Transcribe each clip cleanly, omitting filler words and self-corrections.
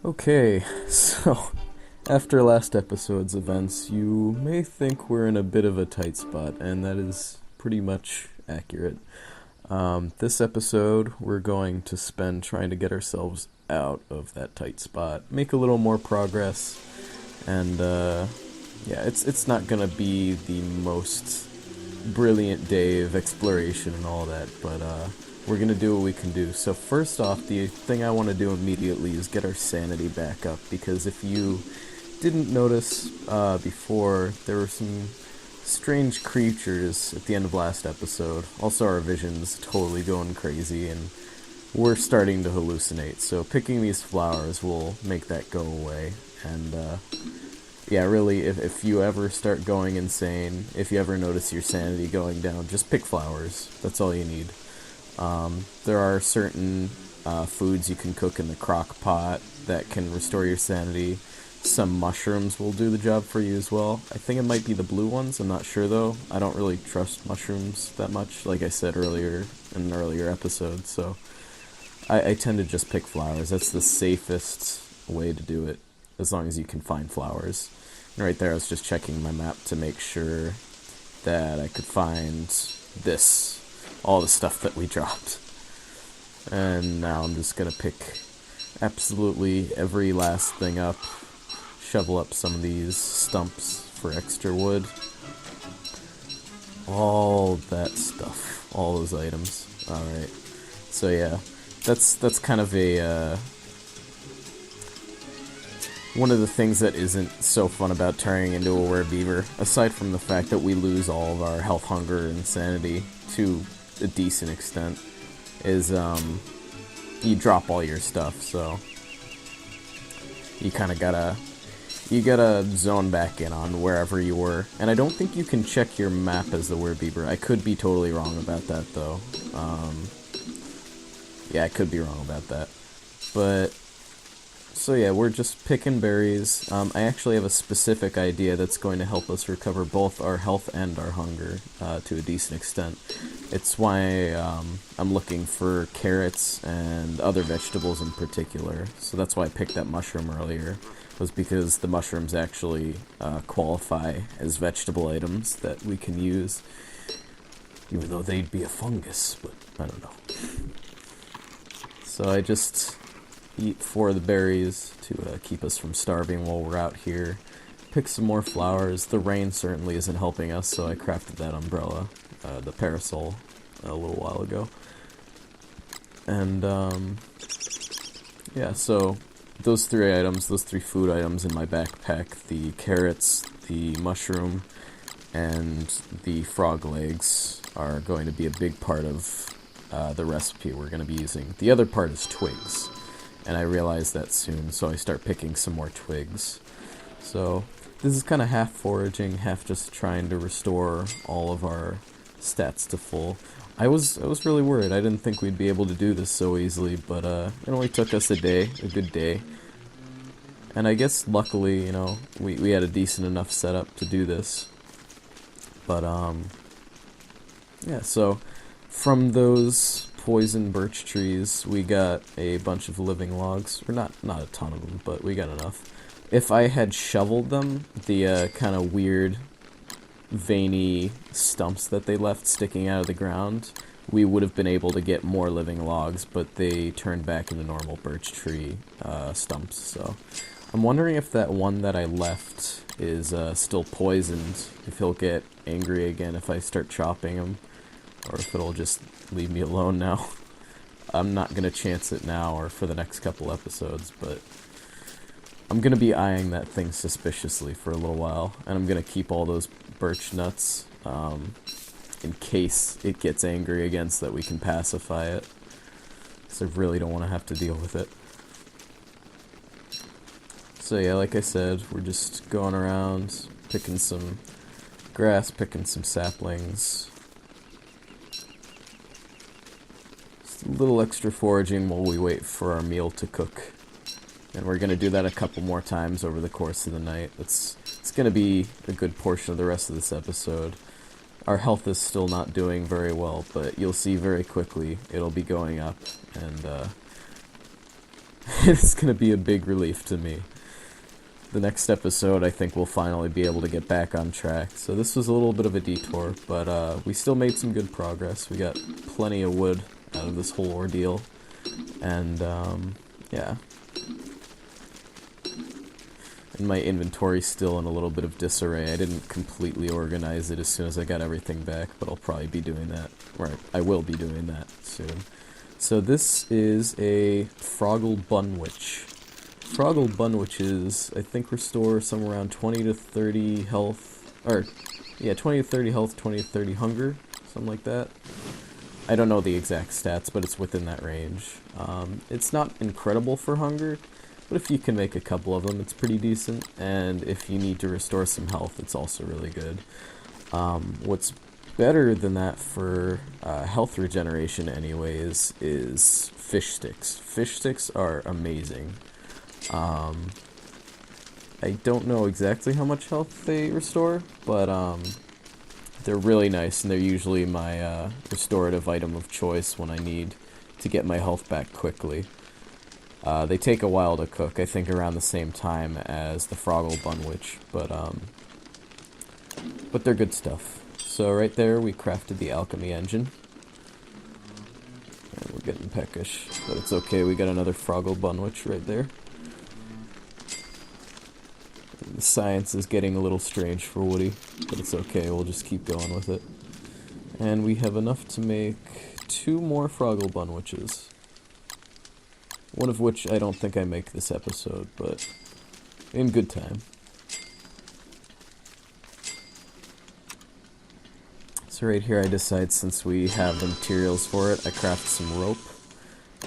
Okay, so after last episode's events, you may think we're in a bit of a tight spot, and that is pretty much accurate. This episode, we're going to spend trying to get ourselves out of that tight spot, make a little more progress, and yeah, it's not gonna be the most brilliant day of exploration and all that, but we're gonna do what we can do. So first off, the thing I want to do immediately is get our sanity back up, because if you didn't notice before, there were some strange creatures at the end of last episode. Also, our vision's totally going crazy, and we're starting to hallucinate. So picking these flowers will make that go away, and yeah, really, if you ever start going insane, if you ever notice your sanity going down, just pick flowers. That's all you need. There are certain foods you can cook in the crock pot that can restore your sanity. Some mushrooms will do the job for you as well. I think it might be the blue ones, I'm not sure though. I don't really trust mushrooms that much, like I said earlier in an earlier episode, so I tend to just pick flowers. That's the safest way to do it, as long as you can find flowers. And right there, I was just checking my map to make sure that I could find this, all the stuff that we dropped. And now I'm just gonna pick absolutely every last thing up, shovel up some of these stumps for extra wood, all that stuff, all those items. Alright, so yeah, that's kind of a one of the things that isn't so fun about turning into a werebeaver, aside from the fact that we lose all of our health, hunger, and sanity to a decent extent, is you drop all your stuff, so you kind of gotta zone back in on wherever you were. And I don't think you can check your map as the werebeaver. I could be totally wrong about that though. Yeah, I could be wrong about that, but so yeah, we're just picking berries. I actually have a specific idea that's going to help us recover both our health and our hunger to a decent extent. It's why I'm looking for carrots and other vegetables in particular. So that's why I picked that mushroom earlier, was because the mushrooms actually qualify as vegetable items that we can use, even though they'd be a fungus, but I don't know. So I just eat 4 of the berries to keep us from starving while we're out here. Pick some more flowers. The rain certainly isn't helping us, so I crafted that umbrella, the parasol, a little while ago. And yeah, so those 3 items, those 3 food items in my backpack, the carrots, the mushroom, and the frog legs, are going to be a big part of the recipe we're going to be using. The other part is twigs, and I realized that soon, so I start picking some more twigs. So this is kind of half foraging, half just trying to restore all of our stats to full. I was really worried. I didn't think we'd be able to do this so easily, but it only took us a good day. And I guess luckily, you know, we had a decent enough setup to do this. But yeah, so from those poison birch trees, we got a bunch of living logs. Or not a ton of them, but we got enough. If I had shoveled them, the kind of weird, veiny stumps that they left sticking out of the ground, we would have been able to get more living logs, but they turned back into normal birch tree stumps. So I'm wondering if that one that I left is still poisoned, if he'll get angry again if I start chopping him, or if it'll just leave me alone now. I'm not going to chance it now or for the next couple episodes, but I'm going to be eyeing that thing suspiciously for a little while, and I'm going to keep all those birch nuts in case it gets angry again so that we can pacify it, because I really don't want to have to deal with it. So yeah, like I said, we're just going around, picking some grass, picking some saplings. Just a little extra foraging while we wait for our meal to cook. And we're going to do that a couple more times over the course of the night. It's going to be a good portion of the rest of this episode. Our health is still not doing very well, but you'll see very quickly it'll be going up, and It's gonna be a big relief to me. The next episode, I think we'll finally be able to get back on track. So this was a little bit of a detour, but we still made some good progress. We got plenty of wood out of this whole ordeal. And, yeah. And my inventory's still in a little bit of disarray. I didn't completely organize it as soon as I got everything back, but I'll probably be doing that. Or I will be doing that soon. So this is a froggle bunwich. Froggle bunwiches, I think, restore somewhere around 20 to 30 health, or, yeah, 20 to 30 health, 20 to 30 hunger, something like that. I don't know the exact stats, but it's within that range. It's not incredible for hunger, but if you can make a couple of them, it's pretty decent, and if you need to restore some health, it's also really good. What's better than that for health regeneration anyways is fish sticks. Fish sticks are amazing. I don't know exactly how much health they restore, but they're really nice, and they're usually my restorative item of choice when I need to get my health back quickly. They take a while to cook, I think around the same time as the froggle bunwich, but they're good stuff. So right there we crafted the alchemy engine. And we're getting peckish, but it's okay, we got another froggle bunwich right there. The science is getting a little strange for Woody, but it's okay, we'll just keep going with it. And we have enough to make 2 more froggle bunwiches. One of which I don't think I make this episode, but in good time. So right here I decide, since we have the materials for it, I craft some rope.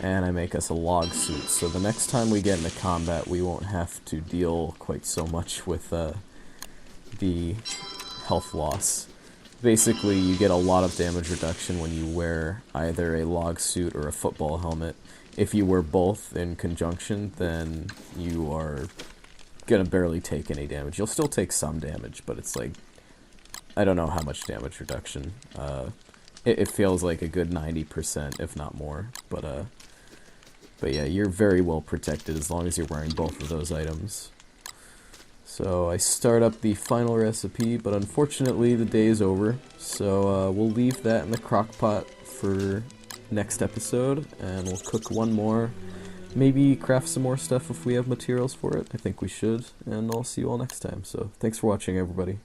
And I make us a log suit, so the next time we get into combat we won't have to deal quite so much with the health loss. Basically, you get a lot of damage reduction when you wear either a log suit or a football helmet. If you wear both in conjunction, then you are gonna barely take any damage. You'll still take some damage, but it's like, I don't know how much damage reduction. It feels like a good 90%, if not more, but yeah, you're very well protected as long as you're wearing both of those items. So I start up the final recipe, but unfortunately the day is over, so we'll leave that in the crock pot for next episode, and we'll cook one more, maybe craft some more stuff if we have materials for it. I think we should, and I'll see you all next time. So thanks for watching, everybody.